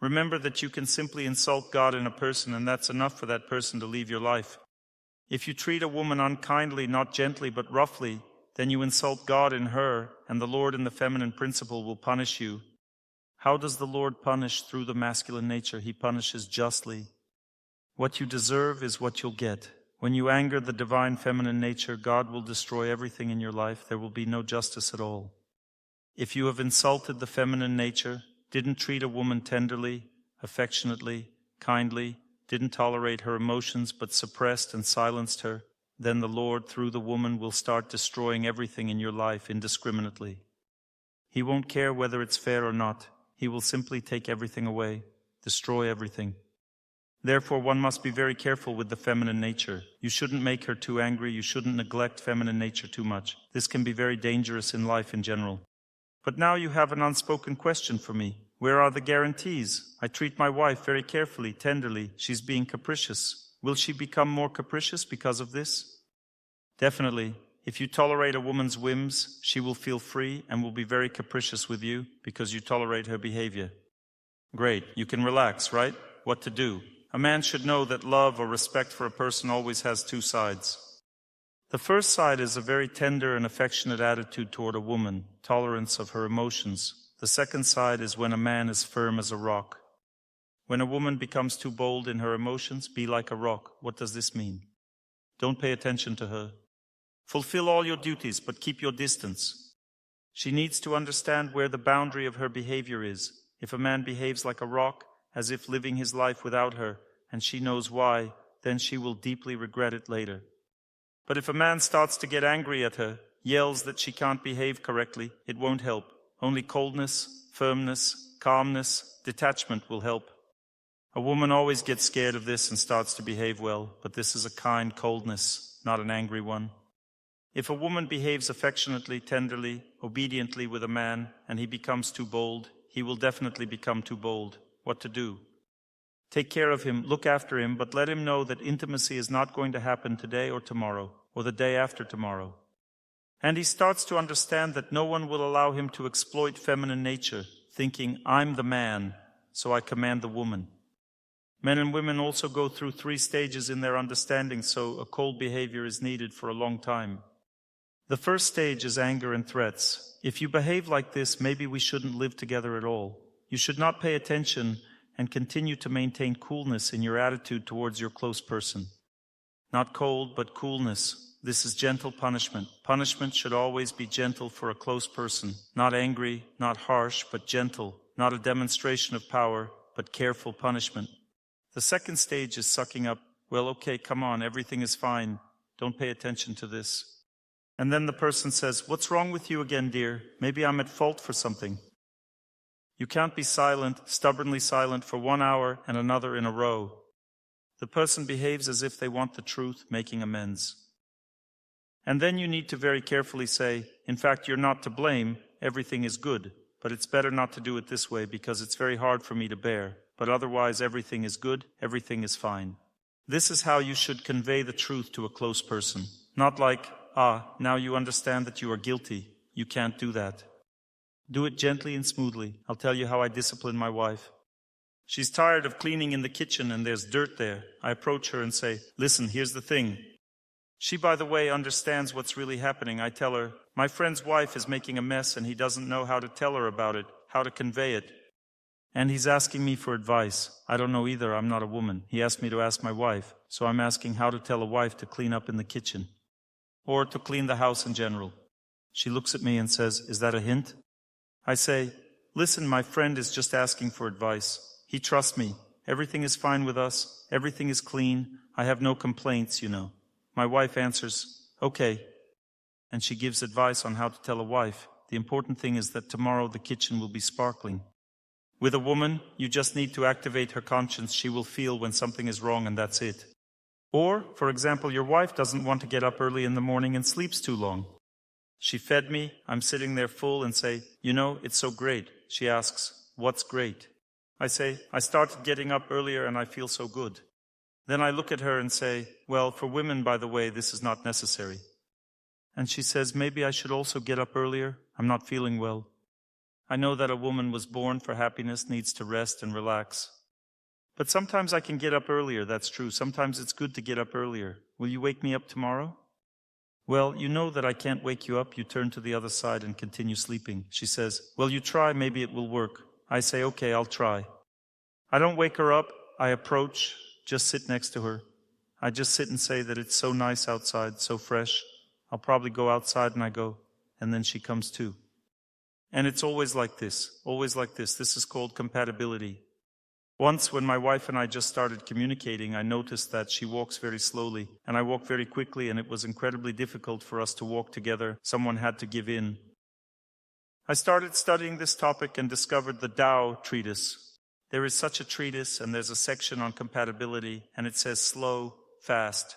Remember that you can simply insult God in a person, and that's enough for that person to leave your life. If you treat a woman unkindly, not gently but roughly, then you insult God in her, and the Lord in the feminine principle will punish you. How does the Lord punish? Through the masculine nature. He punishes justly. What you deserve is what you'll get. When you anger the divine feminine nature, God will destroy everything in your life. There will be no justice at all. If you have insulted the feminine nature, didn't treat a woman tenderly, affectionately, kindly, didn't tolerate her emotions but suppressed and silenced her, then the Lord, through the woman, will start destroying everything in your life indiscriminately. He won't care whether it's fair or not. He will simply take everything away, destroy everything. Therefore, one must be very careful with the feminine nature. You shouldn't make her too angry. You shouldn't neglect feminine nature too much. This can be very dangerous in life in general. But now you have an unspoken question for me. Where are the guarantees? I treat my wife very carefully, tenderly. She's being capricious. Will she become more capricious because of this? Definitely. If you tolerate a woman's whims, she will feel free and will be very capricious with you because you tolerate her behavior. Great. You can relax, right? What to do? A man should know that love or respect for a person always has two sides. The first side is a very tender and affectionate attitude toward a woman, tolerance of her emotions. The second side is when a man is firm as a rock. When a woman becomes too bold in her emotions, be like a rock. What does this mean? Don't pay attention to her. Fulfill all your duties, but keep your distance. She needs to understand where the boundary of her behavior is. If a man behaves like a rock, as if living his life without her, and she knows why, then she will deeply regret it later. But if a man starts to get angry at her, yells that she can't behave correctly, it won't help. Only coldness, firmness, calmness, detachment will help. A woman always gets scared of this and starts to behave well, but this is a kind coldness, not an angry one. If a woman behaves affectionately, tenderly, obediently with a man, and he becomes too bold, he will definitely become too bold. What to do? Take care of him, look after him, but let him know that intimacy is not going to happen today or tomorrow, or the day after tomorrow. And he starts to understand that no one will allow him to exploit feminine nature, thinking, I'm the man, so I command the woman. Men and women also go through 3 stages in their understanding, so a cold behavior is needed for a long time. The first stage is anger and threats. If you behave like this, maybe we shouldn't live together at all. You should not pay attention and continue to maintain coolness in your attitude towards your close person. Not cold, but coolness. This is gentle punishment. Punishment should always be gentle for a close person. Not angry, not harsh, but gentle. Not a demonstration of power, but careful punishment. The second stage is sucking up. Well, okay, come on, everything is fine. Don't pay attention to this. And then the person says, what's wrong with you again, dear? Maybe I'm at fault for something. You can't be silent, stubbornly silent for 1 hour and another in a row. The person behaves as if they want the truth, making amends. And then you need to very carefully say, in fact, you're not to blame, everything is good, but it's better not to do it this way because it's very hard for me to bear. But otherwise, everything is good, everything is fine. This is how you should convey the truth to a close person. Not like, now you understand that you are guilty. You can't do that. Do it gently and smoothly. I'll tell you how I discipline my wife. She's tired of cleaning in the kitchen and there's dirt there. I approach her and say, listen, here's the thing. She, by the way, understands what's really happening. I tell her, my friend's wife is making a mess and he doesn't know how to tell her about it, how to convey it. And he's asking me for advice. I don't know either. I'm not a woman. He asked me to ask my wife. So I'm asking how to tell a wife to clean up in the kitchen. Or to clean the house in general. She looks at me and says, is that a hint? I say, listen, my friend is just asking for advice. He trusts me. Everything is fine with us. Everything is clean. I have no complaints, you know. My wife answers, okay. And she gives advice on how to tell a wife. The important thing is that tomorrow the kitchen will be sparkling. With a woman, you just need to activate her conscience. She will feel when something is wrong and that's it. Or, for example, your wife doesn't want to get up early in the morning and sleeps too long. She fed me, I'm sitting there full and say, you know, it's so great. She asks, what's great? I say, I started getting up earlier and I feel so good. Then I look at her and say, well, for women, by the way, this is not necessary. And she says, maybe I should also get up earlier. I'm not feeling well. I know that a woman was born for happiness, needs to rest and relax. But sometimes I can get up earlier, that's true. Sometimes it's good to get up earlier. Will you wake me up tomorrow? Well, you know that I can't wake you up. You turn to the other side and continue sleeping. She says, well, you try, maybe it will work. I say, okay, I'll try. I don't wake her up. I approach, just sit next to her. I just sit and say that it's so nice outside, so fresh. I'll probably go outside, and I go, and then she comes too. And it's always like this, always like this. This is called compatibility. Once when my wife and I just started communicating, I noticed that she walks very slowly, and I walk very quickly, and it was incredibly difficult for us to walk together. Someone had to give in. I started studying this topic and discovered the Tao treatise. There is such a treatise, and there's a section on compatibility, and it says slow, fast.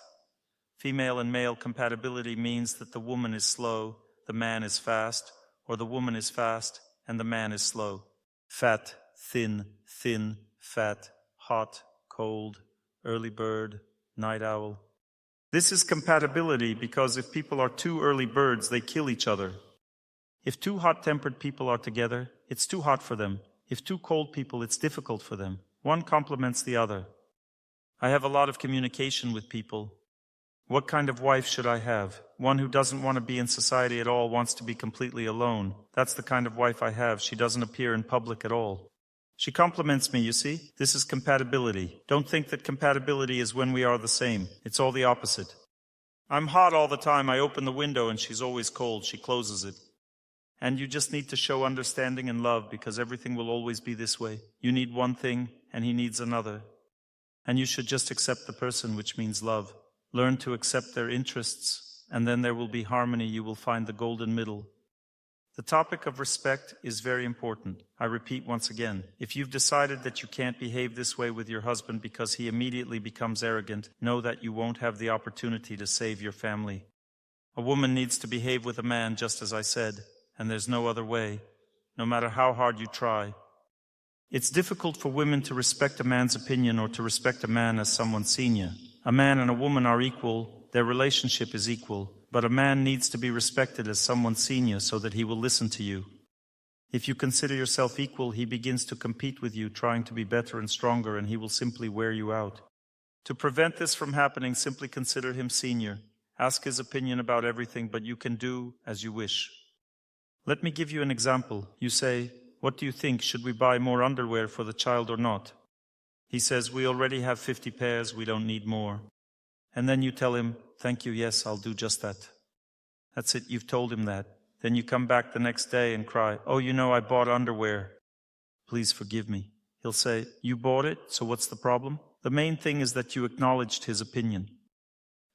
Female and male compatibility means that the woman is slow, the man is fast, or the woman is fast, and the man is slow. Fat, thin, thin, fat, hot, cold, early bird, night owl. This is compatibility because if people are two early birds, they kill each other. If two hot-tempered people are together, it's too hot for them. If two cold people, it's difficult for them. One complements the other. I have a lot of communication with people. What kind of wife should I have? One who doesn't want to be in society at all, wants to be completely alone. That's the kind of wife I have. She doesn't appear in public at all. She compliments me, you see? This is compatibility. Don't think that compatibility is when we are the same. It's all the opposite. I'm hot all the time. I open the window and she's always cold. She closes it. And you just need to show understanding and love because everything will always be this way. You need one thing and he needs another. And you should just accept the person, which means love. Learn to accept their interests, and then there will be harmony. You will find the golden middle. The topic of respect is very important. I repeat once again, if you've decided that you can't behave this way with your husband because he immediately becomes arrogant, know that you won't have the opportunity to save your family. A woman needs to behave with a man just as I said, and there's no other way, no matter how hard you try. It's difficult for women to respect a man's opinion or to respect a man as someone senior. A man and a woman are equal, their relationship is equal, but a man needs to be respected as someone senior so that he will listen to you. If you consider yourself equal, he begins to compete with you, trying to be better and stronger, and he will simply wear you out. To prevent this from happening, simply consider him senior. Ask his opinion about everything, but you can do as you wish. Let me give you an example. You say, what do you think? Should we buy more underwear for the child or not? He says, we already have 50 pairs, we don't need more. And then you tell him, thank you, yes, I'll do just that. That's it, you've told him that. Then you come back the next day and cry, oh, you know, I bought underwear. Please forgive me. He'll say, you bought it, so what's the problem? The main thing is that you acknowledged his opinion.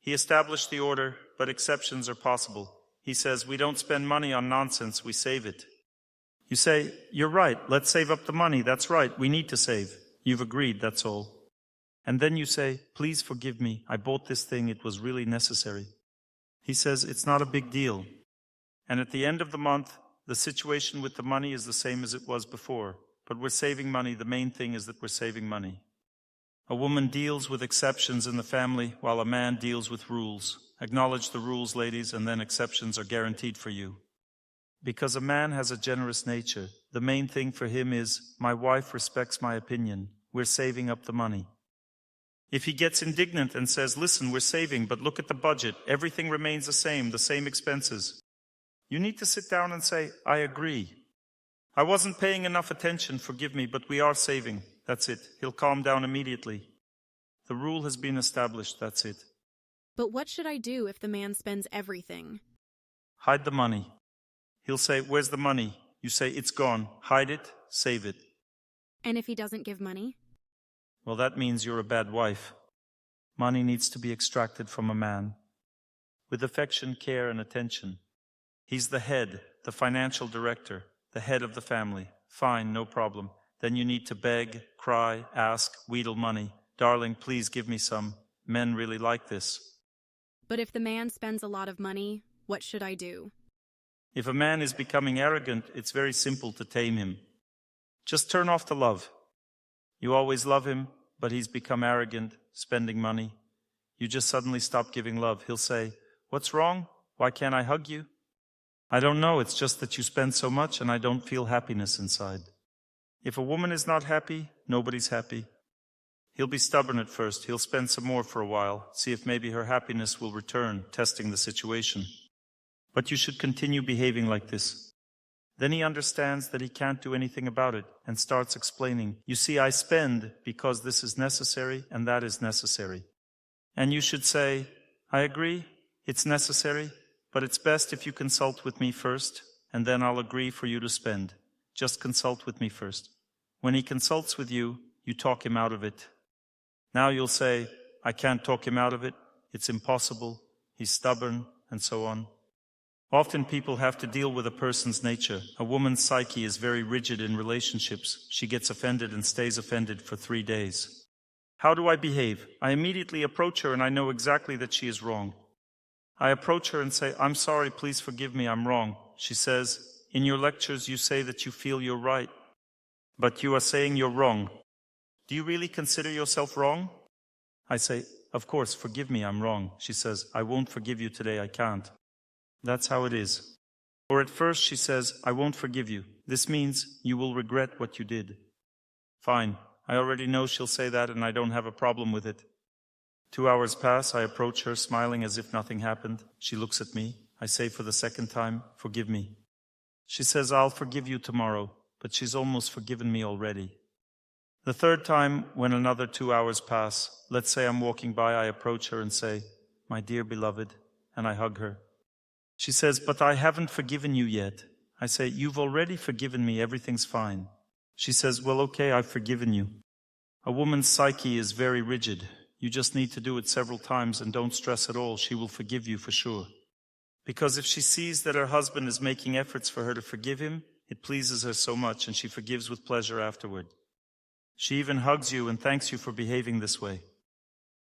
He established the order, but exceptions are possible. He says, we don't spend money on nonsense, we save it. You say, you're right, let's save up the money, that's right, we need to save. You've agreed, that's all. And then you say, please forgive me, I bought this thing, it was really necessary. He says, it's not a big deal. And at the end of the month, the situation with the money is the same as it was before. But we're saving money, the main thing is that we're saving money. A woman deals with exceptions in the family, while a man deals with rules. Acknowledge the rules, ladies, and then exceptions are guaranteed for you. Because a man has a generous nature, the main thing for him is, my wife respects my opinion, we're saving up the money. If he gets indignant and says, listen, we're saving, but look at the budget, everything remains the same expenses. You need to sit down and say, I agree. I wasn't paying enough attention, forgive me, but we are saving. That's it. He'll calm down immediately. The rule has been established, that's it. But what should I do if the man spends everything? Hide the money. He'll say, where's the money? You say, it's gone. Hide it, save it. And if he doesn't give money? Well, that means you're a bad wife. Money needs to be extracted from a man. With affection, care, and attention. He's the head, the financial director, the head of the family. Fine, no problem. Then you need to beg, cry, ask, wheedle money. Darling, please give me some. Men really like this. But if the man spends a lot of money, what should I do? If a man is becoming arrogant, it's very simple to tame him. Just turn off the love. You always love him, but he's become arrogant, spending money. You just suddenly stop giving love. He'll say, what's wrong? Why can't I hug you? I don't know, it's just that you spend so much and I don't feel happiness inside. If a woman is not happy, nobody's happy. He'll be stubborn at first. He'll spend some more for a while, see if maybe her happiness will return, testing the situation. But you should continue behaving like this. Then he understands that he can't do anything about it and starts explaining, you see, I spend because this is necessary and that is necessary. And you should say, I agree, it's necessary, but it's best if you consult with me first, and then I'll agree for you to spend. Just consult with me first. When he consults with you, you talk him out of it. Now you'll say, I can't talk him out of it, it's impossible, he's stubborn, and so on. Often people have to deal with a person's nature. A woman's psyche is very rigid in relationships. She gets offended and stays offended for 3 days. How do I behave? I immediately approach her and I know exactly that she is wrong. I approach her and say, I'm sorry, please forgive me, I'm wrong. She says, in your lectures you say that you feel you're right, but you are saying you're wrong. Do you really consider yourself wrong? I say, of course, forgive me, I'm wrong. She says, I won't forgive you today, I can't. That's how it is. Or at first she says, I won't forgive you. This means you will regret what you did. Fine, I already know she'll say that and I don't have a problem with it. 2 hours pass, I approach her smiling as if nothing happened. She looks at me. I say for the second time, forgive me. She says, I'll forgive you tomorrow, but she's almost forgiven me already. The third time, when another 2 hours pass, let's say I'm walking by, I approach her and say, my dear beloved, and I hug her. She says, but I haven't forgiven you yet. I say, you've already forgiven me, everything's fine. She says, well, okay, I've forgiven you. A woman's psyche is very rigid. You just need to do it several times and don't stress at all. She will forgive you for sure. Because if she sees that her husband is making efforts for her to forgive him, it pleases her so much and she forgives with pleasure afterward. She even hugs you and thanks you for behaving this way.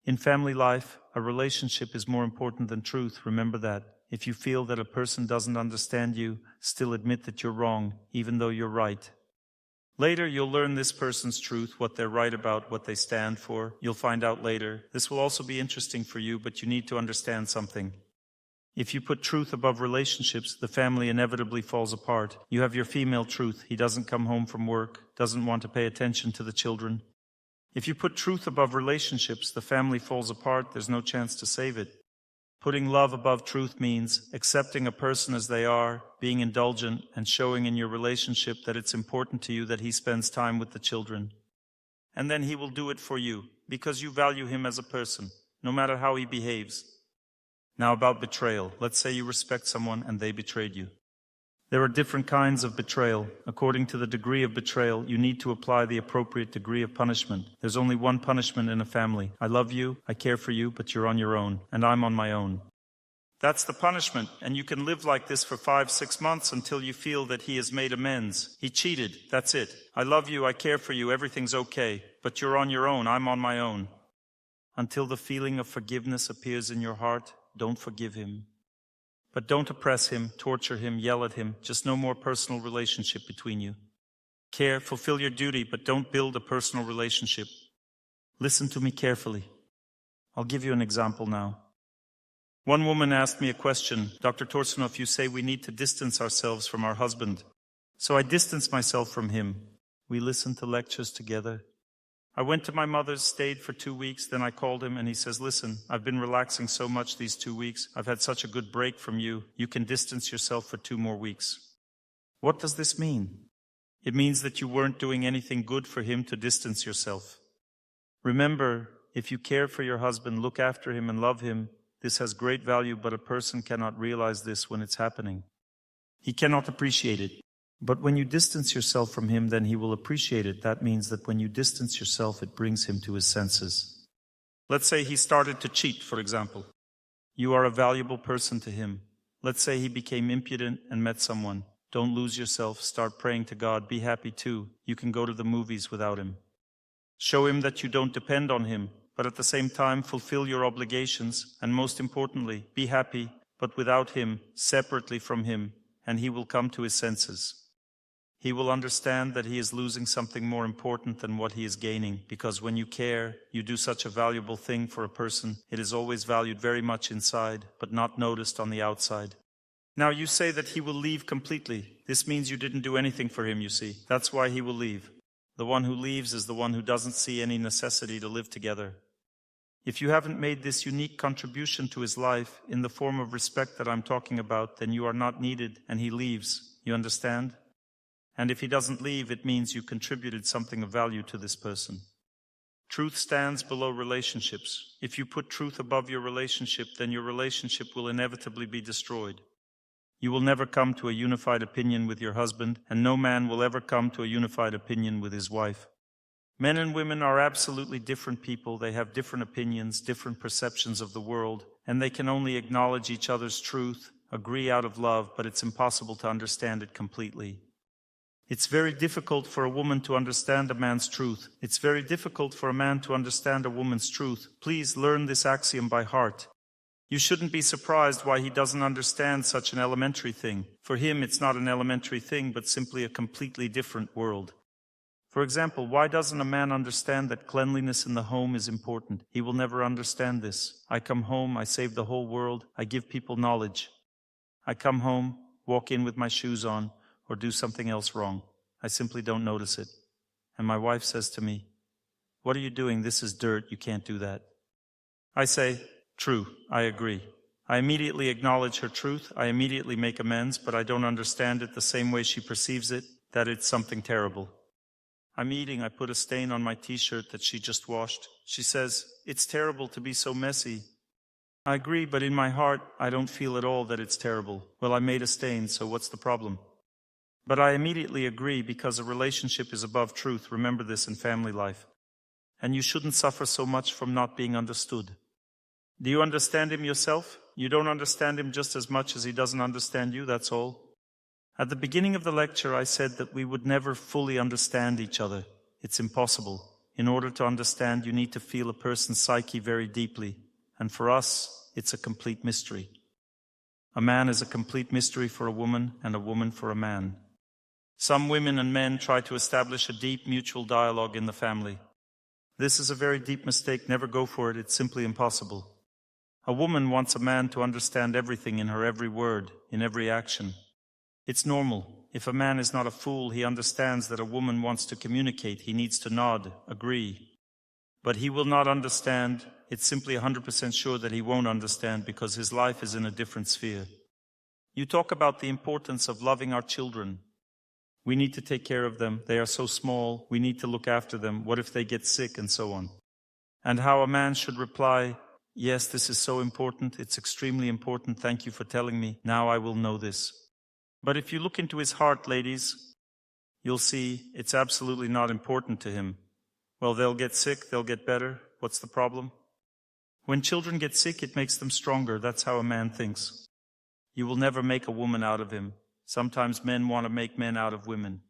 In family life, a relationship is more important than truth. Remember that. If you feel that a person doesn't understand you, still admit that you're wrong, even though you're right. Later, you'll learn this person's truth, what they're right about, what they stand for. You'll find out later. This will also be interesting for you, but you need to understand something. If you put truth above relationships, the family inevitably falls apart. You have your female truth. He doesn't come home from work, doesn't want to pay attention to the children. If you put truth above relationships, the family falls apart. There's no chance to save it. Putting love above truth means accepting a person as they are, being indulgent, and showing in your relationship that it's important to you that he spends time with the children. And then he will do it for you, because you value him as a person, no matter how he behaves. Now about betrayal. Let's say you respect someone and they betrayed you. There are different kinds of betrayal. According to the degree of betrayal, you need to apply the appropriate degree of punishment. There's only one punishment in a family. I love you, I care for you, but you're on your own, and I'm on my own. That's the punishment, and you can live like this for 5-6 months until you feel that he has made amends. He cheated, that's it. I love you, I care for you, everything's okay, but you're on your own, I'm on my own. Until the feeling of forgiveness appears in your heart, don't forgive him. But don't oppress him, torture him, yell at him. Just no more personal relationship between you. Care, fulfill your duty, but don't build a personal relationship. Listen to me carefully. I'll give you an example now. One woman asked me a question. Dr. Torsunov, you say we need to distance ourselves from our husband. So I distanced myself from him. We listened to lectures together. I went to my mother's, stayed for 2 weeks, then I called him and he says, listen, I've been relaxing so much these 2 weeks. I've had such a good break from you. You can distance yourself for 2 more weeks. What does this mean? It means that you weren't doing anything good for him to distance yourself. Remember, if you care for your husband, look after him and love him, this has great value, but a person cannot realize this when it's happening. He cannot appreciate it. But when you distance yourself from him, then he will appreciate it. That means that when you distance yourself, it brings him to his senses. Let's say he started to cheat, for example. You are a valuable person to him. Let's say he became impudent and met someone. Don't lose yourself. Start praying to God. Be happy too. You can go to the movies without him. Show him that you don't depend on him, but at the same time fulfill your obligations. And most importantly, be happy, but without him, separately from him, and he will come to his senses. He will understand that he is losing something more important than what he is gaining, because when you care, you do such a valuable thing for a person, it is always valued very much inside, but not noticed on the outside. Now you say that he will leave completely. This means you didn't do anything for him, you see. That's why he will leave. The one who leaves is the one who doesn't see any necessity to live together. If you haven't made this unique contribution to his life in the form of respect that I'm talking about, then you are not needed and he leaves. You understand? And if he doesn't leave, it means you contributed something of value to this person. Truth stands below relationships. If you put truth above your relationship, then your relationship will inevitably be destroyed. You will never come to a unified opinion with your husband, and no man will ever come to a unified opinion with his wife. Men and women are absolutely different people. They have different opinions, different perceptions of the world, and they can only acknowledge each other's truth, agree out of love, but it's impossible to understand it completely. It's very difficult for a woman to understand a man's truth. It's very difficult for a man to understand a woman's truth. Please learn this axiom by heart. You shouldn't be surprised why he doesn't understand such an elementary thing. For him, it's not an elementary thing, but simply a completely different world. For example, why doesn't a man understand that cleanliness in the home is important? He will never understand this. I come home, I save the whole world, I give people knowledge. I come home, walk in with my shoes on, or do something else wrong. I simply don't notice it. And my wife says to me, "What are you doing? This is dirt, you can't do that." I say, "True, I agree." I immediately acknowledge her truth, I immediately make amends, but I don't understand it the same way she perceives it, that it's something terrible. I'm eating, I put a stain on my t-shirt that she just washed. She says, "It's terrible to be so messy." I agree, but in my heart, I don't feel at all that it's terrible. Well, I made a stain, so what's the problem? But I immediately agree because a relationship is above truth. Remember this in family life. And you shouldn't suffer so much from not being understood. Do you understand him yourself? You don't understand him just as much as he doesn't understand you, that's all. At the beginning of the lecture, I said that we would never fully understand each other. It's impossible. In order to understand, you need to feel a person's psyche very deeply. And for us, it's a complete mystery. A man is a complete mystery for a woman, and a woman for a man. Some women and men try to establish a deep mutual dialogue in the family. This is a very deep mistake. Never go for it. It's simply impossible. A woman wants a man to understand everything in her every word, in every action. It's normal. If a man is not a fool, he understands that a woman wants to communicate. He needs to nod, agree. But he will not understand. It's simply 100% sure that he won't understand because his life is in a different sphere. You talk about the importance of loving our children. We need to take care of them. They are so small. We need to look after them. What if they get sick, and so on. And how a man should reply, "Yes, this is so important. It's extremely important. Thank you for telling me. Now I will know this." But if you look into his heart, ladies, you'll see it's absolutely not important to him. Well, they'll get sick, they'll get better. What's the problem? When children get sick, it makes them stronger. That's how a man thinks. You will never make a woman out of him. Sometimes men want to make men out of women.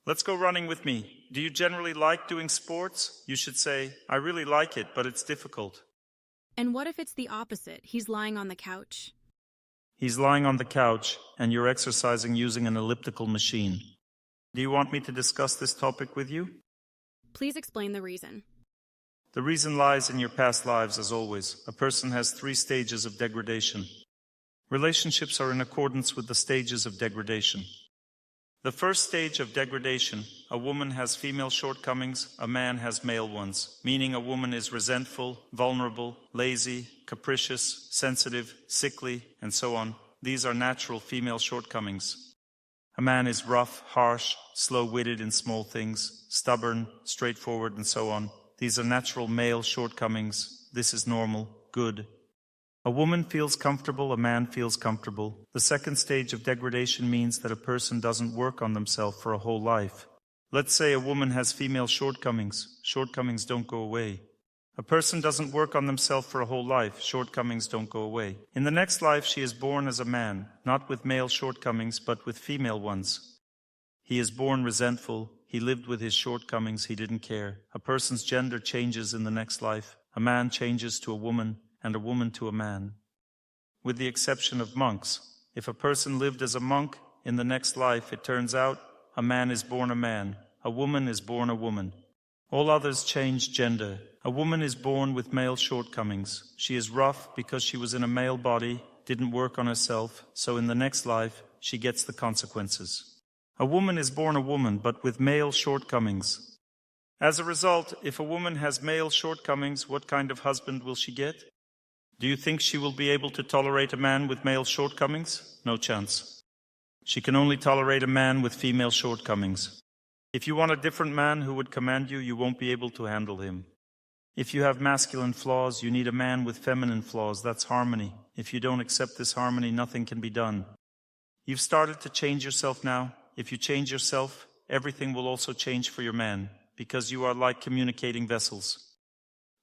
Let's go running with me. Do you generally like doing sports? You should say, "I really like it, but it's difficult." And what if it's the opposite? He's lying on the couch. He's lying on the couch, and you're exercising using an elliptical machine. Do you want me to discuss this topic with you? Please explain the reason. The reason lies in your past lives, as always. A person has 3 stages of degradation. Relationships are in accordance with the stages of degradation. The first stage of degradation, a woman has female shortcomings, a man has male ones, meaning a woman is resentful, vulnerable, lazy, capricious, sensitive, sickly, and so on. These are natural female shortcomings. A man is rough, harsh, slow-witted in small things, stubborn, straightforward, and so on. These are natural male shortcomings. This is normal, good. A woman feels comfortable, a man feels comfortable. The second stage of degradation means that a person doesn't work on themselves for a whole life. Let's say a woman has female shortcomings. Shortcomings don't go away. A person doesn't work on themselves for a whole life. Shortcomings don't go away. In the next life, she is born as a man, not with male shortcomings, but with female ones. He is born resentful. He lived with his shortcomings. He didn't care. A person's gender changes in the next life. A man changes to a woman, and a woman to a man. With the exception of monks. If a person lived as a monk, in the next life it turns out a man is born a man, a woman is born a woman. All others change gender. A woman is born with male shortcomings. She is rough because she was in a male body, didn't work on herself, so in the next life, she gets the consequences. A woman is born a woman, but with male shortcomings. As a result, if a woman has male shortcomings, what kind of husband will she get? Do you think she will be able to tolerate a man with male shortcomings? No chance. She can only tolerate a man with female shortcomings. If you want a different man who would command you, you won't be able to handle him. If you have masculine flaws, you need a man with feminine flaws. That's harmony. If you don't accept this harmony, nothing can be done. You've started to change yourself now. If you change yourself, everything will also change for your man, because you are like communicating vessels.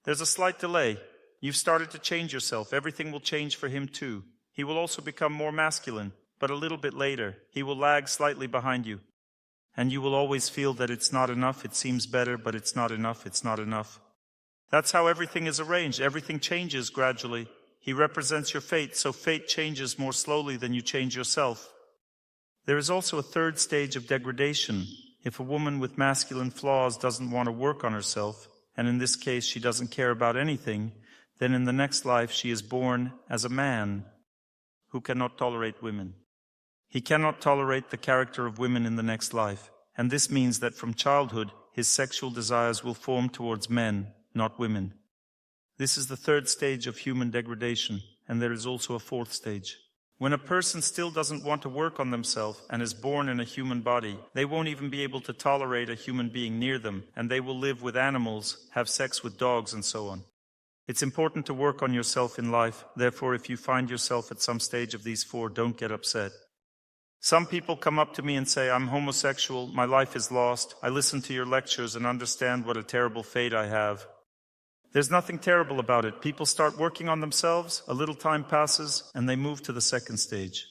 There's a slight delay. You've started to change yourself. Everything will change for him too. He will also become more masculine, but a little bit later. He will lag slightly behind you. And you will always feel that it's not enough. It seems better, but it's not enough. It's not enough. That's how everything is arranged. Everything changes gradually. He represents your fate, so fate changes more slowly than you change yourself. There is also a third stage of degradation. If a woman with masculine flaws doesn't want to work on herself, and in this case she doesn't care about anything, then in the next life she is born as a man who cannot tolerate women. He cannot tolerate the character of women in the next life, and this means that from childhood his sexual desires will form towards men, not women. This is the third stage of human degradation, and there is also a fourth stage. When a person still doesn't want to work on themselves and is born in a human body, they won't even be able to tolerate a human being near them, and they will live with animals, have sex with dogs, and so on. It's important to work on yourself in life. Therefore, if you find yourself at some stage of these four, don't get upset. Some people come up to me and say, I'm homosexual, my life is lost, I listen to your lectures and understand what a terrible fate I have. There's nothing terrible about it. People start working on themselves, a little time passes, and they move to the second stage.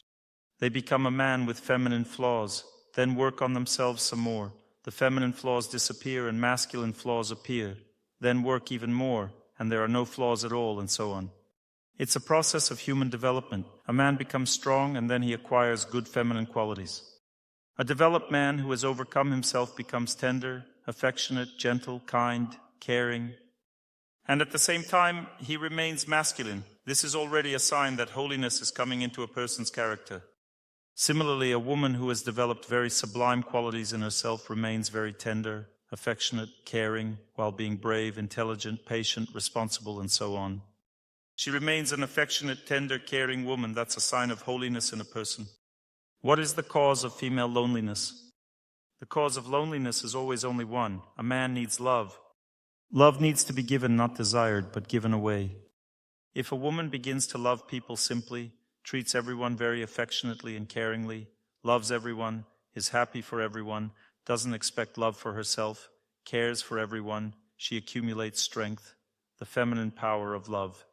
They become a man with feminine flaws, then work on themselves some more. The feminine flaws disappear and masculine flaws appear, then work even more, and there are no flaws at all, and so on. It's a process of human development. A man becomes strong, and then he acquires good feminine qualities. A developed man who has overcome himself becomes tender, affectionate, gentle, kind, caring, and at the same time, he remains masculine. This is already a sign that holiness is coming into a person's character. Similarly, a woman who has developed very sublime qualities in herself remains very tender, affectionate, caring, while being brave, intelligent, patient, responsible, and so on. She remains an affectionate, tender, caring woman. That's a sign of holiness in a person. What is the cause of female loneliness? The cause of loneliness is always only one. A man needs love. Love needs to be given, not desired, but given away. If a woman begins to love people simply, treats everyone very affectionately and caringly, loves everyone, is happy for everyone, doesn't expect love for herself, cares for everyone, she accumulates strength, the feminine power of love.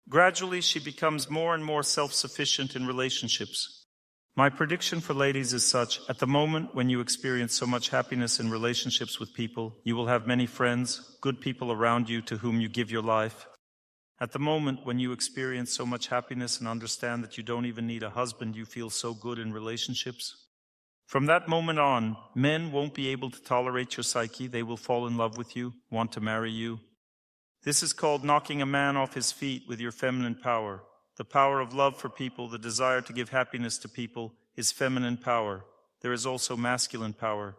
Gradually, she becomes more and more self-sufficient in relationships. My prediction for ladies is such: at the moment when you experience so much happiness in relationships with people, you will have many friends, good people around you to whom you give your life. At the moment when you experience so much happiness and understand that you don't even need a husband, you feel so good in relationships. From that moment on, men won't be able to tolerate your psyche. They will fall in love with you, want to marry you. This is called knocking a man off his feet with your feminine power. The power of love for people, the desire to give happiness to people, is feminine power. There is also masculine power.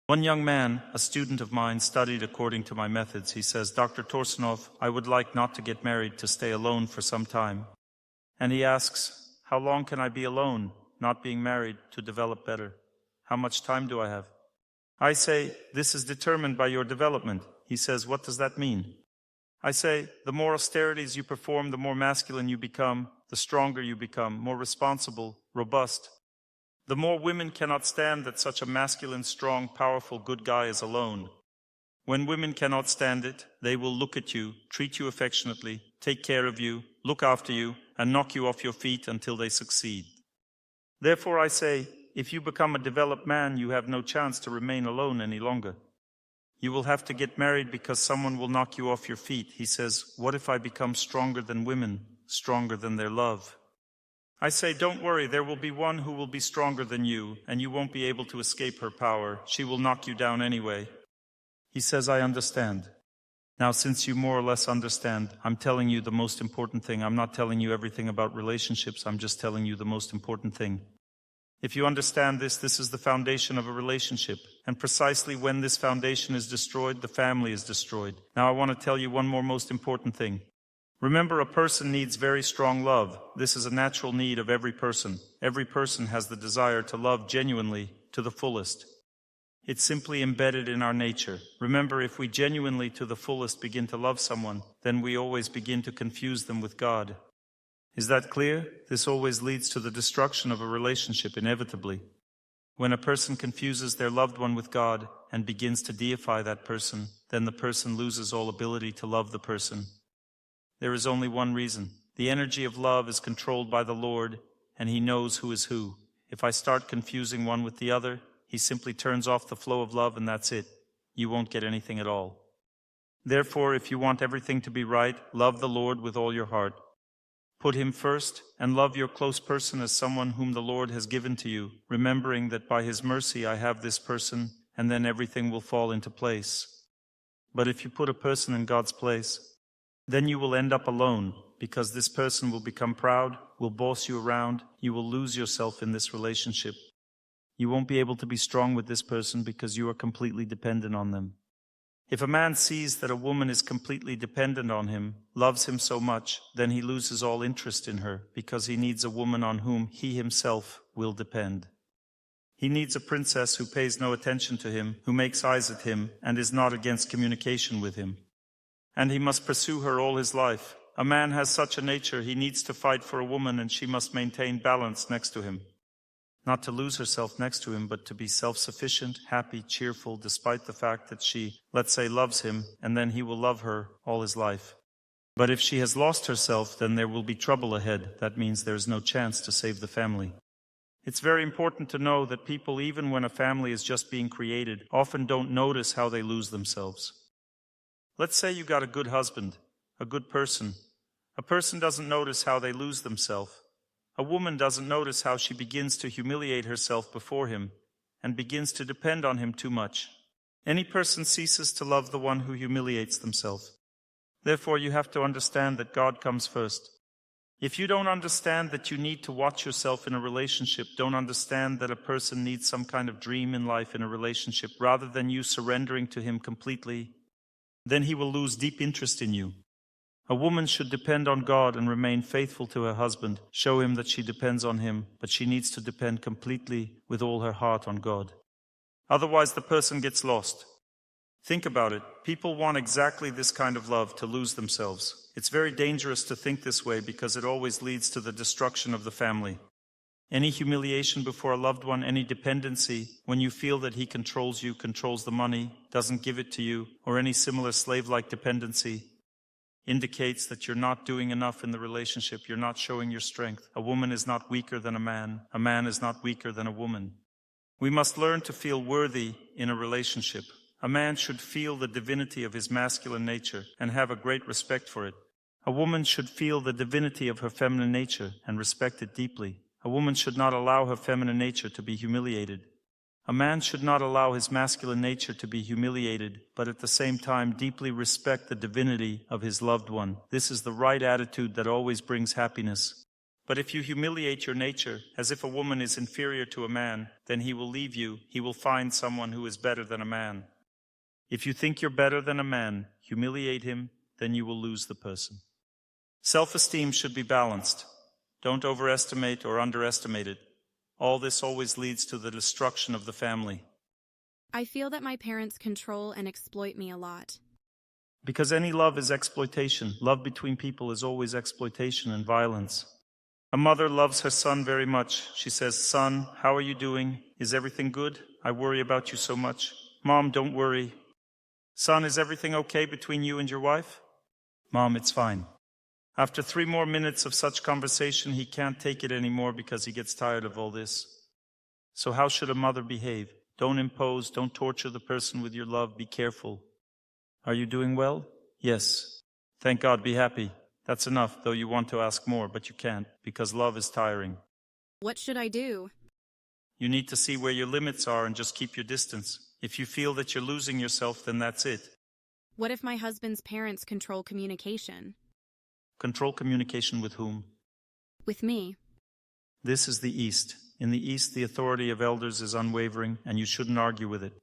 One young man, a student of mine, studied according to my methods. He says, Dr. Torsunov, I would like not to get married, to stay alone for some time. And he asks, how long can I be alone, not being married, to develop better? How much time do I have? I say, this is determined by your development. He says, what does that mean? I say, the more austerities you perform, the more masculine you become, the stronger you become, more responsible, robust. The more women cannot stand that such a masculine, strong, powerful, good guy is alone. When women cannot stand it, they will look at you, treat you affectionately, take care of you, look after you, and knock you off your feet until they succeed. Therefore I say, if you become a developed man, you have no chance to remain alone any longer. You will have to get married because someone will knock you off your feet. He says, what if I become stronger than women, stronger than their love? I say, don't worry, there will be one who will be stronger than you, and you won't be able to escape her power. She will knock you down anyway. He says, I understand. Now, since you more or less understand, I'm telling you the most important thing. I'm not telling you everything about relationships. I'm just telling you the most important thing. If you understand this, this is the foundation of a relationship. And precisely when this foundation is destroyed, the family is destroyed. Now, I want to tell you one more most important thing. Remember, a person needs very strong love. This is a natural need of every person. Every person has the desire to love genuinely to the fullest. It's simply embedded in our nature. Remember, if we genuinely to the fullest begin to love someone, then we always begin to confuse them with God. Is that clear? This always leads to the destruction of a relationship inevitably. When a person confuses their loved one with God and begins to deify that person, then the person loses all ability to love the person. There is only one reason. The energy of love is controlled by the Lord, and He knows who is who. If I start confusing one with the other, He simply turns off the flow of love and that's it. You won't get anything at all. Therefore, if you want everything to be right, love the Lord with all your heart. Put Him first and love your close person as someone whom the Lord has given to you, remembering that by His mercy I have this person, and then everything will fall into place. But if you put a person in God's place, then you will end up alone, because this person will become proud, will boss you around, you will lose yourself in this relationship. You won't be able to be strong with this person because you are completely dependent on them. If a man sees that a woman is completely dependent on him, loves him so much, then he loses all interest in her because he needs a woman on whom he himself will depend. He needs a princess who pays no attention to him, who makes eyes at him, and is not against communication with him. And he must pursue her all his life. A man has such a nature, he needs to fight for a woman and she must maintain balance next to him. Not to lose herself next to him, but to be self-sufficient, happy, cheerful, despite the fact that she, let's say, loves him, and then he will love her all his life. But if she has lost herself, then there will be trouble ahead. That means there is no chance to save the family. It's very important to know that people, even when a family is just being created, often don't notice how they lose themselves. Let's say you got a good husband, a good person. A person doesn't notice how they lose themselves. A woman doesn't notice how she begins to humiliate herself before him and begins to depend on him too much. Any person ceases to love the one who humiliates themselves. Therefore, you have to understand that God comes first. If you don't understand that you need to watch yourself in a relationship, don't understand that a person needs some kind of dream in life in a relationship rather than you surrendering to him completely, then he will lose deep interest in you. A woman should depend on God and remain faithful to her husband, show him that she depends on him, but she needs to depend completely with all her heart on God. Otherwise, the person gets lost. Think about it. People want exactly this kind of love, to lose themselves. It's very dangerous to think this way because it always leads to the destruction of the family. Any humiliation before a loved one, any dependency, when you feel that he controls you, controls the money, doesn't give it to you, or any similar slave-like dependency, indicates that you're not doing enough in the relationship, you're not showing your strength. A woman is not weaker than a man is not weaker than a woman. We must learn to feel worthy in a relationship. A man should feel the divinity of his masculine nature and have a great respect for it. A woman should feel the divinity of her feminine nature and respect it deeply. A woman should not allow her feminine nature to be humiliated. A man should not allow his masculine nature to be humiliated, but at the same time deeply respect the divinity of his loved one. This is the right attitude that always brings happiness. But if you humiliate your nature, as if a woman is inferior to a man, then he will leave you. He will find someone who is better than a man. If you think you're better than a man, humiliate him, then you will lose the person. Self-esteem should be balanced. Don't overestimate or underestimate it. All this always leads to the destruction of the family. I feel that my parents control and exploit me a lot. Because any love is exploitation. Love between people is always exploitation and violence. A mother loves her son very much. She says, "Son, how are you doing? Is everything good? I worry about you so much." "Mom, don't worry." "Son, is everything okay between you and your wife?" "Mom, it's fine." After 3 more minutes of such conversation, he can't take it anymore because he gets tired of all this. So how should a mother behave? Don't impose, don't torture the person with your love. Be careful. Are you doing well? Yes. Thank God, be happy. That's enough, though you want to ask more, but you can't, because love is tiring. What should I do? You need to see where your limits are and just keep your distance. If you feel that you're losing yourself, then that's it. What if my husband's parents control communication? Control communication with whom? With me. This is the East. In the East, the authority of elders is unwavering, and you shouldn't argue with it.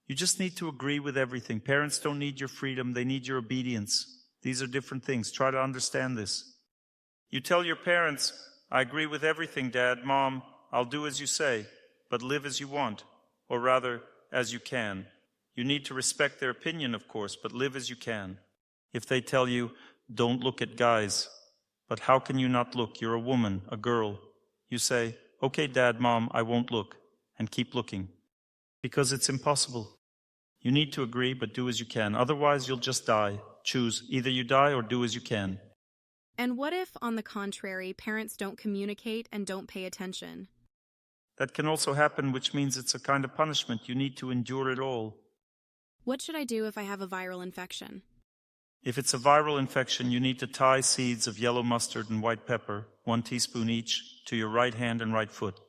You just need to agree with everything. Parents don't need your freedom, they need your obedience. These are different things. Try to understand this. You tell your parents, I agree with everything, Dad, Mom, I'll do as you say, but live as you want, or rather, as you can. You need to respect their opinion, of course, but live as you can. If they tell you, don't look at guys, but how can you not look? You're a woman, a girl. You say, okay, Dad, Mom, I won't look, and keep looking. Because it's impossible. You need to agree, but do as you can. Otherwise, you'll just die. Choose. Either you die or do as you can. And what if, on the contrary, parents don't communicate and don't pay attention? That can also happen, which means it's a kind of punishment. You need to endure it all. What should I do if I have a viral infection? If it's a viral infection, you need to tie seeds of yellow mustard and white pepper, 1 teaspoon each, to your right hand and right foot.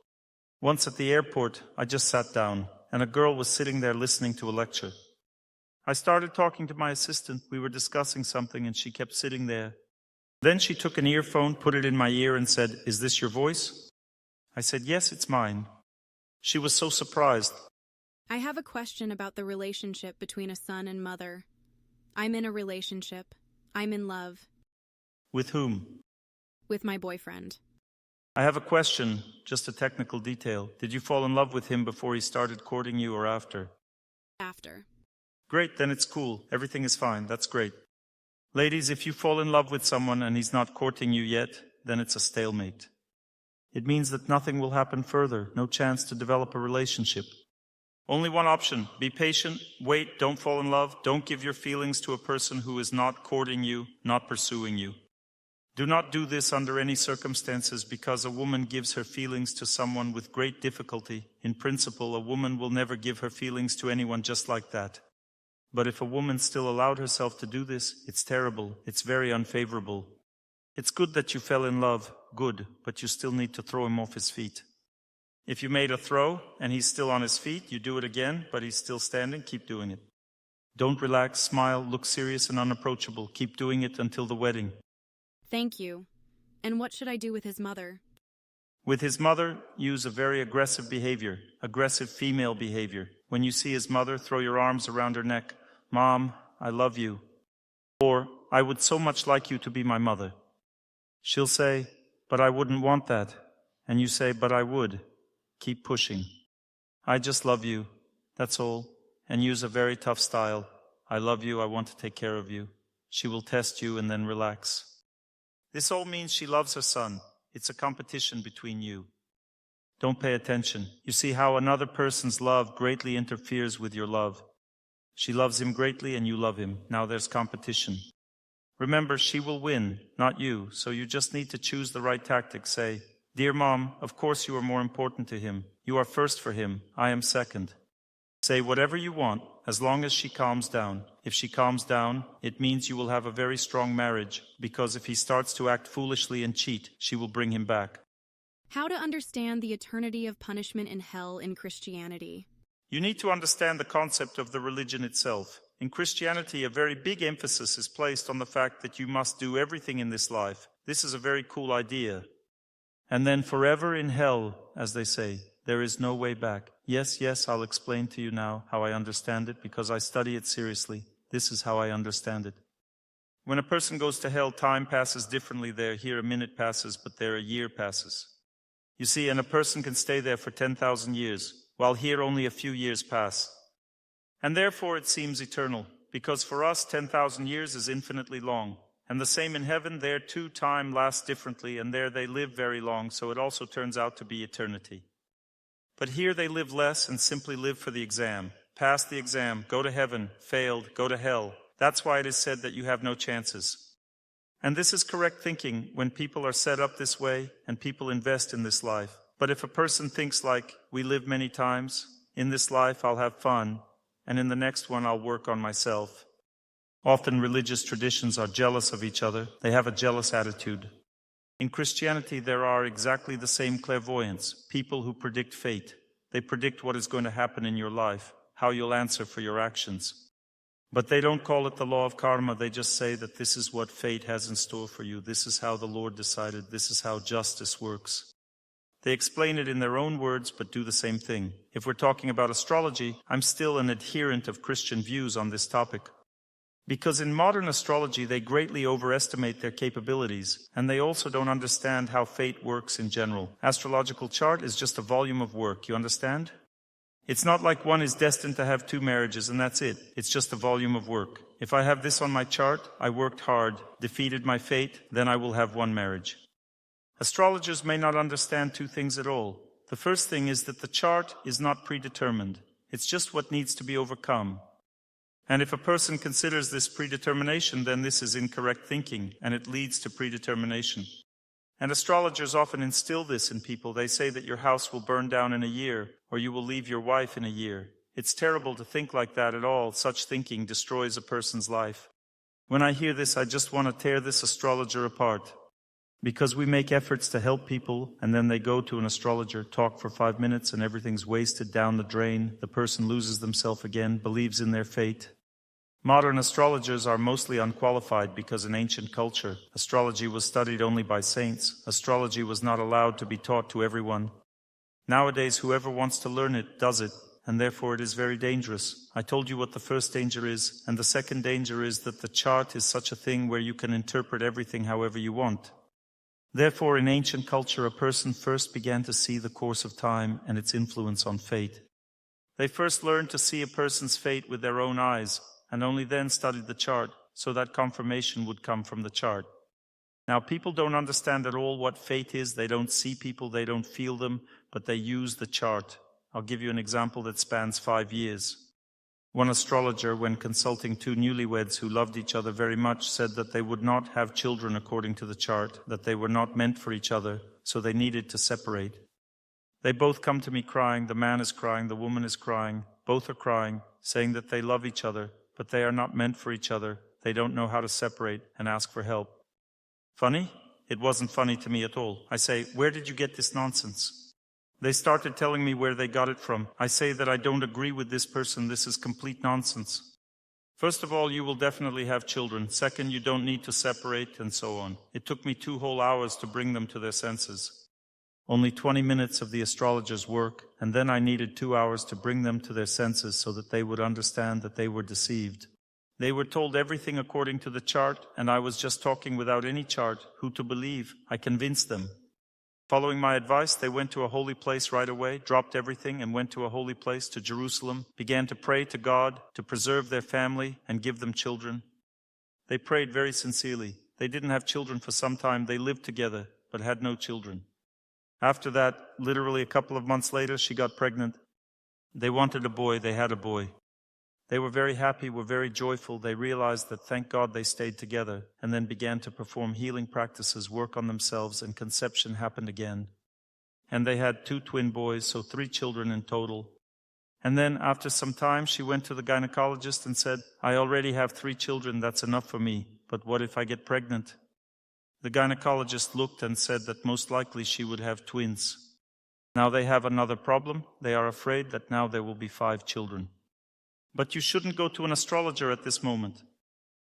Once at the airport, I just sat down, and a girl was sitting there listening to a lecture. I started talking to my assistant. We were discussing something, and she kept sitting there. Then she took an earphone, put it in my ear, and said, "Is this your voice?" I said, "Yes, it's mine." She was so surprised. I have a question about the relationship between a son and mother. I'm in a relationship. I'm in love. With whom? With my boyfriend. I have a question, just a technical detail. Did you fall in love with him before he started courting you or after? After. Great, then it's cool. Everything is fine. That's great. Ladies, if you fall in love with someone and he's not courting you yet, then it's a stalemate. It means that nothing will happen further, no chance to develop a relationship. Only one option. Be patient, wait, don't fall in love, don't give your feelings to a person who is not courting you, not pursuing you. Do not do this under any circumstances because a woman gives her feelings to someone with great difficulty. In principle, a woman will never give her feelings to anyone just like that. But if a woman still allowed herself to do this, it's terrible, it's very unfavorable. It's good that you fell in love, good, but you still need to throw him off his feet. If you made a throw and he's still on his feet, you do it again, but he's still standing, keep doing it. Don't relax, smile, look serious and unapproachable. Keep doing it until the wedding. Thank you. And what should I do with his mother? With his mother, use a very aggressive behavior, aggressive female behavior. When you see his mother, throw your arms around her neck. Mom, I love you. Or, I would so much like you to be my mother. She'll say, but I wouldn't want that. And you say, but I would. Keep pushing. I just love you. That's all. And use a very tough style. I love you. I want to take care of you. She will test you and then relax. This all means she loves her son. It's a competition between you. Don't pay attention. You see how another person's love greatly interferes with your love. She loves him greatly and you love him. Now there's competition. Remember, she will win, not you. So you just need to choose the right tactic. Say, "Dear Mom, of course you are more important to him. You are first for him. I am second." Say whatever you want, as long as she calms down. If she calms down, it means you will have a very strong marriage, because if he starts to act foolishly and cheat, she will bring him back. How to understand the eternity of punishment in hell in Christianity? You need to understand the concept of the religion itself. In Christianity, a very big emphasis is placed on the fact that you must do everything in this life. This is a very cool idea. And then forever in hell, as they say, there is no way back. Yes, I'll explain to you now how I understand it, because I study it seriously. This is how I understand it. When a person goes to hell, time passes differently there. Here a minute passes, but there a year passes. You see, and a person can stay there for 10,000 years, while here only a few years pass. And therefore it seems eternal, because for us 10,000 years is infinitely long. And the same in heaven, there too time lasts differently, and there they live very long, so it also turns out to be eternity. But here they live less and simply live for the exam. Pass the exam, go to heaven, failed, go to hell. That's why it is said that you have no chances. And this is correct thinking when people are set up this way and people invest in this life. But if a person thinks like, we live many times, in this life I'll have fun, and in the next one I'll work on myself. Often religious traditions are jealous of each other. They have a jealous attitude. In Christianity, there are exactly the same clairvoyants, people who predict fate. They predict what is going to happen in your life, how you'll answer for your actions. But they don't call it the law of karma. They just say that this is what fate has in store for you. This is how the Lord decided. This is how justice works. They explain it in their own words, but do the same thing. If we're talking about astrology, I'm still an adherent of Christian views on this topic. Because in modern astrology, they greatly overestimate their capabilities, and they also don't understand how fate works in general. Astrological chart is just a volume of work, you understand? It's not like one is destined to have 2 marriages and that's it. It's just a volume of work. If I have this on my chart, I worked hard, defeated my fate, then I will have 1 marriage. Astrologers may not understand 2 things at all. The first thing is that the chart is not predetermined. It's just what needs to be overcome. And if a person considers this predetermination, then this is incorrect thinking, and it leads to predetermination. And astrologers often instill this in people. They say that your house will burn down in a year, or you will leave your wife in a year. It's terrible to think like that at all. Such thinking destroys a person's life. When I hear this, I just want to tear this astrologer apart. Because we make efforts to help people, and then they go to an astrologer, talk for 5 minutes, and everything's wasted down the drain. The person loses themselves again, believes in their fate. Modern astrologers are mostly unqualified because in ancient culture, astrology was studied only by saints. Astrology was not allowed to be taught to everyone. Nowadays, whoever wants to learn it does it, and therefore it is very dangerous. I told you what the first danger is, and the second danger is that the chart is such a thing where you can interpret everything however you want. Therefore, in ancient culture, a person first began to see the course of time and its influence on fate. They first learned to see a person's fate with their own eyes, and only then studied the chart, so that confirmation would come from the chart. Now, people don't understand at all what fate is. They don't see people, they don't feel them, but they use the chart. I'll give you an example that spans 5 years. One astrologer, when consulting 2 newlyweds who loved each other very much, said that they would not have children according to the chart, that they were not meant for each other, so they needed to separate. They both come to me crying. The man is crying, the woman is crying. Both are crying, saying that they love each other, but they are not meant for each other. They don't know how to separate and ask for help. Funny? It wasn't funny to me at all. I say, where did you get this nonsense? They started telling me where they got it from. I say that I don't agree with this person. This is complete nonsense. First of all, you will definitely have children. Second, you don't need to separate, and so on. It took me 2 whole hours to bring them to their senses. Only 20 minutes of the astrologer's work, and then I needed 2 hours to bring them to their senses so that they would understand that they were deceived. They were told everything according to the chart, and I was just talking without any chart, who to believe. I convinced them. Following my advice, they went to a holy place right away, dropped everything and went to a holy place, to Jerusalem, began to pray to God to preserve their family and give them children. They prayed very sincerely. They didn't have children for some time. They lived together, but had no children. After that, literally a couple of months later, she got pregnant. They wanted a boy. They had a boy. They were very happy, were very joyful. They realized that thank God they stayed together, and then began to perform healing practices, work on themselves, and conception happened again. And they had 2 twin boys, so 3 children in total. And then after some time, she went to the gynecologist and said, I already have 3 children, that's enough for me, but what if I get pregnant? The gynecologist looked and said that most likely she would have twins. Now they have another problem. They are afraid that now there will be 5 children. But you shouldn't go to an astrologer at this moment.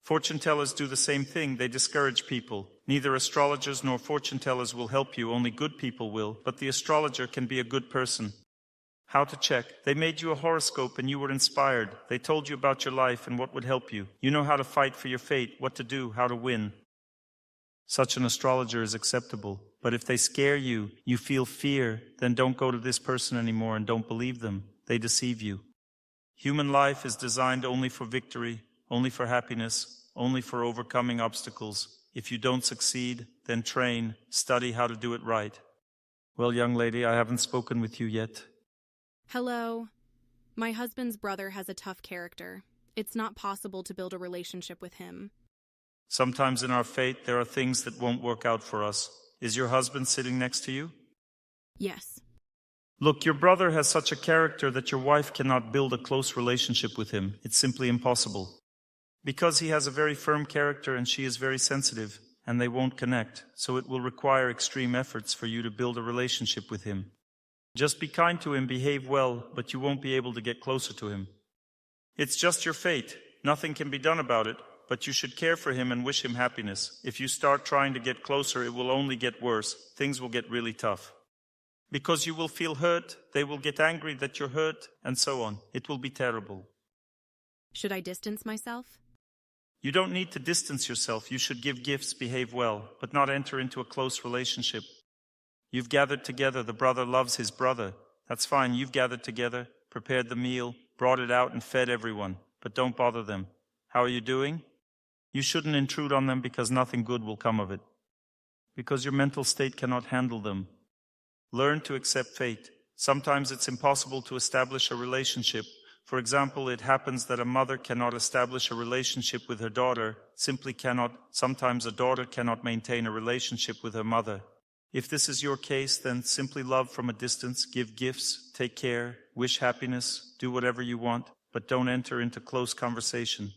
Fortune tellers do the same thing. They discourage people. Neither astrologers nor fortune tellers will help you. Only good people will. But the astrologer can be a good person. How to check? They made you a horoscope and you were inspired. They told you about your life and what would help you. You know how to fight for your fate, what to do, how to win. Such an astrologer is acceptable. But if they scare you, you feel fear, then don't go to this person anymore and don't believe them. They deceive you. Human life is designed only for victory, only for happiness, only for overcoming obstacles. If you don't succeed, then train, study how to do it right. Well, young lady, I haven't spoken with you yet. Hello. My husband's brother has a tough character. It's not possible to build a relationship with him. Sometimes in our fate, there are things that won't work out for us. Is your husband sitting next to you? Yes. Look, your brother has such a character that your wife cannot build a close relationship with him. It's simply impossible. Because he has a very firm character and she is very sensitive, and they won't connect, so it will require extreme efforts for you to build a relationship with him. Just be kind to him, behave well, but you won't be able to get closer to him. It's just your fate. Nothing can be done about it, but you should care for him and wish him happiness. If you start trying to get closer, it will only get worse. Things will get really tough. Because you will feel hurt, they will get angry that you're hurt, and so on. It will be terrible. Should I distance myself? You don't need to distance yourself. You should give gifts, behave well, but not enter into a close relationship. You've gathered together. The brother loves his brother. That's fine. You've gathered together, prepared the meal, brought it out, and fed everyone. But don't bother them. How are you doing? You shouldn't intrude on them because nothing good will come of it. Because your mental state cannot handle them. Learn to accept fate. Sometimes it's impossible to establish a relationship. For example, it happens that a mother cannot establish a relationship with her daughter, simply cannot. Sometimes a daughter cannot maintain a relationship with her mother. If this is your case, then simply love from a distance, give gifts, take care, wish happiness, do whatever you want, but don't enter into close conversation.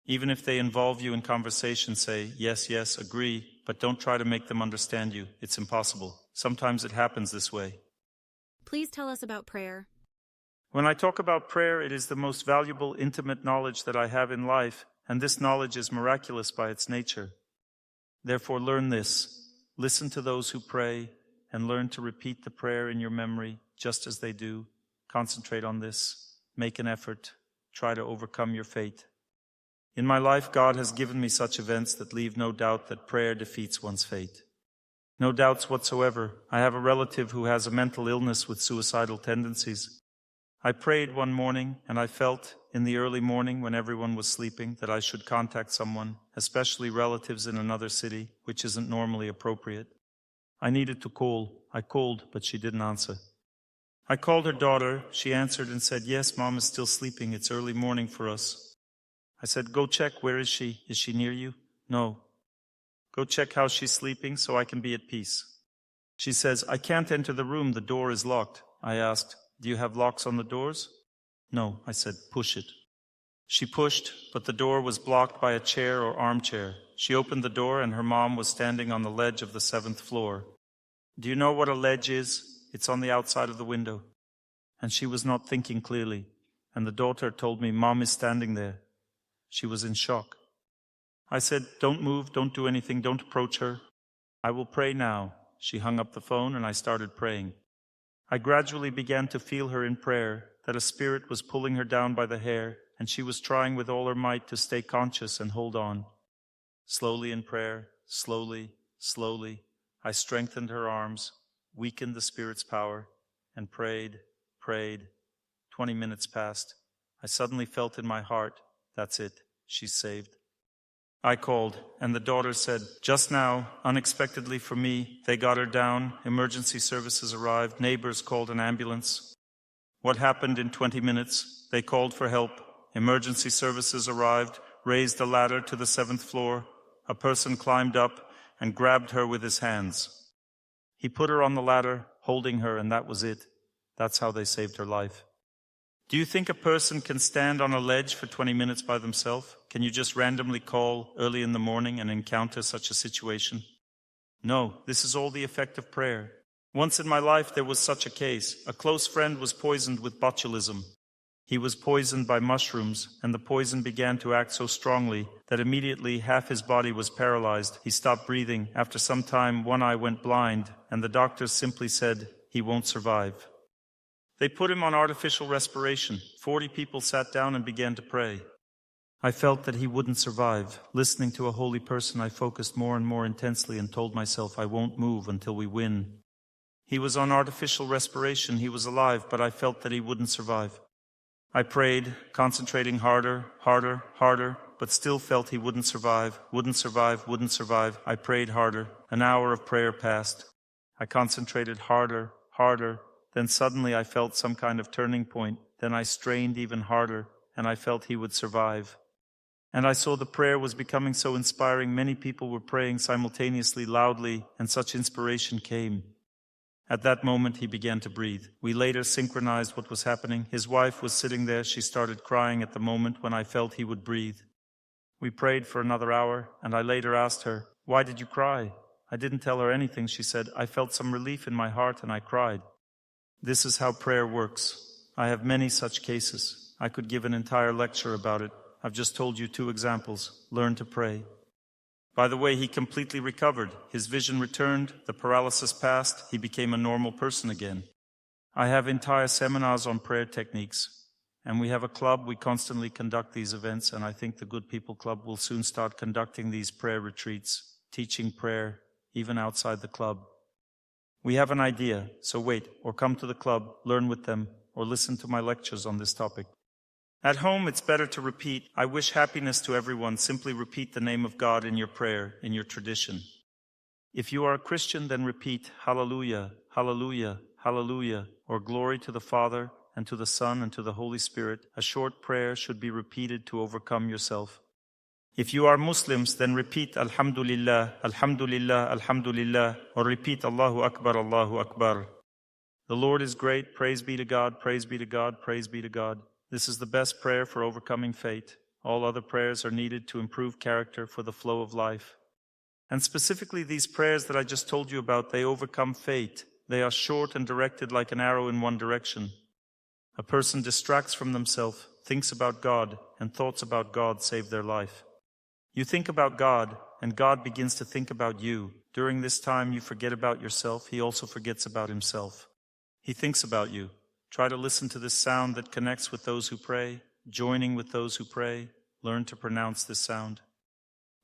Even if they involve you in conversation, say, yes, yes, agree, but don't try to make them understand you. It's impossible. Sometimes it happens this way. Please tell us about prayer. When I talk about prayer, it is the most valuable, intimate knowledge that I have in life, and this knowledge is miraculous by its nature. Therefore, learn this. Listen to those who pray, and learn to repeat the prayer in your memory, just as they do. Concentrate on this. Make an effort. Try to overcome your fate. In my life, God has given me such events that leave no doubt that prayer defeats one's fate. No doubts whatsoever. I have a relative who has a mental illness with suicidal tendencies. I prayed one morning, and I felt, in the early morning when everyone was sleeping, that I should contact someone, especially relatives in another city, which isn't normally appropriate. I needed to call. I called, but she didn't answer. I called her daughter. She answered and said, yes, Mom is still sleeping. It's early morning for us. I said, go check. Where is she? Is she near you? No. Go check how she's sleeping so I can be at peace. She says, I can't enter the room. The door is locked. I asked, do you have locks on the doors? No. I said, push it. She pushed, but the door was blocked by a chair or armchair. She opened the door and her mom was standing on the ledge of the 7th floor. Do you know what a ledge is? It's on the outside of the window. And she was not thinking clearly. And the daughter told me, Mom is standing there. She was in shock. I said, don't move, don't do anything, don't approach her. I will pray now. She hung up the phone and I started praying. I gradually began to feel her in prayer, that a spirit was pulling her down by the hair, and she was trying with all her might to stay conscious and hold on. Slowly in prayer, slowly, slowly, I strengthened her arms, weakened the spirit's power, and prayed. 20 minutes passed. I suddenly felt in my heart, that's it, she's saved. I called, and the daughter said, just now, unexpectedly for me, they got her down, emergency services arrived, neighbors called an ambulance. What happened in 20 minutes? They called for help, emergency services arrived, raised a ladder to the 7th floor. A person climbed up and grabbed her with his hands. He put her on the ladder, holding her, and that was it. That's how they saved her life. Do you think a person can stand on a ledge for 20 minutes by themselves? Can you just randomly call early in the morning and encounter such a situation? No, this is all the effect of prayer. Once in my life there was such a case. A close friend was poisoned with botulism. He was poisoned by mushrooms, and the poison began to act so strongly that immediately half his body was paralyzed. He stopped breathing. After some time, one eye went blind, and the doctors simply said, he won't survive. They put him on artificial respiration. 40 people sat down and began to pray. I felt that he wouldn't survive. Listening to a holy person, I focused more and more intensely and told myself I won't move until we win. He was on artificial respiration. He was alive, but I felt that he wouldn't survive. I prayed, concentrating harder, but still felt he wouldn't survive. I prayed harder. An hour of prayer passed. I concentrated harder. Then suddenly I felt some kind of turning point. Then I strained even harder, and I felt he would survive. And I saw the prayer was becoming so inspiring. Many people were praying simultaneously, loudly, and such inspiration came. At that moment, he began to breathe. We later synchronized what was happening. His wife was sitting there. She started crying at the moment when I felt he would breathe. We prayed for another hour, and I later asked her, "Why did you cry?" I didn't tell her anything. She said, "I felt some relief in my heart and I cried." This is how prayer works. I have many such cases. I could give an entire lecture about it. I've just told you 2 examples. Learn to pray. By the way, he completely recovered. His vision returned, the paralysis passed, he became a normal person again. I have entire seminars on prayer techniques, and we have a club. We constantly conduct these events, and I think the Good People Club will soon start conducting these prayer retreats, teaching prayer, even outside the club. We have an idea, so wait, or come to the club, learn with them, or listen to my lectures on this topic. At home, it's better to repeat, I wish happiness to everyone. Simply repeat the name of God in your prayer, in your tradition. If you are a Christian, then repeat, Hallelujah, Hallelujah, Hallelujah, or glory to the Father, and to the Son, and to the Holy Spirit. A short prayer should be repeated to overcome yourself. If you are Muslims, then repeat, Alhamdulillah, Alhamdulillah, Alhamdulillah, or repeat, Allahu Akbar, Allahu Akbar. The Lord is great, praise be to God, praise be to God, praise be to God. This is the best prayer for overcoming fate. All other prayers are needed to improve character for the flow of life. And specifically these prayers that I just told you about, they overcome fate. They are short and directed like an arrow in one direction. A person distracts from themselves, thinks about God, and thoughts about God save their life. You think about God, and God begins to think about you. During this time, you forget about yourself. He also forgets about himself. He thinks about you. Try to listen to this sound that connects with those who pray, joining with those who pray. Learn to pronounce this sound.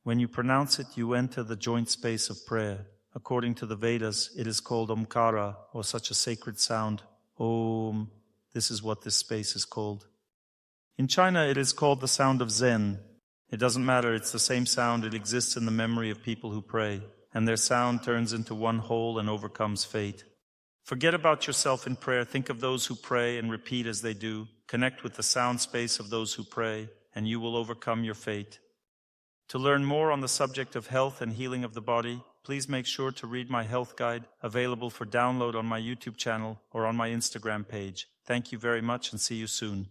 When you pronounce it, you enter the joint space of prayer. According to the Vedas, it is called Omkara, or such a sacred sound. Om. This is what this space is called. In China, it is called the sound of Zen. It doesn't matter, it's the same sound. It exists in the memory of people who pray, and their sound turns into one whole and overcomes fate. Forget about yourself in prayer. Think of those who pray and repeat as they do. Connect with the sound space of those who pray, and you will overcome your fate. To learn more on the subject of health and healing of the body, please make sure to read my health guide, available for download on my YouTube channel or on my Instagram page. Thank you very much and see you soon.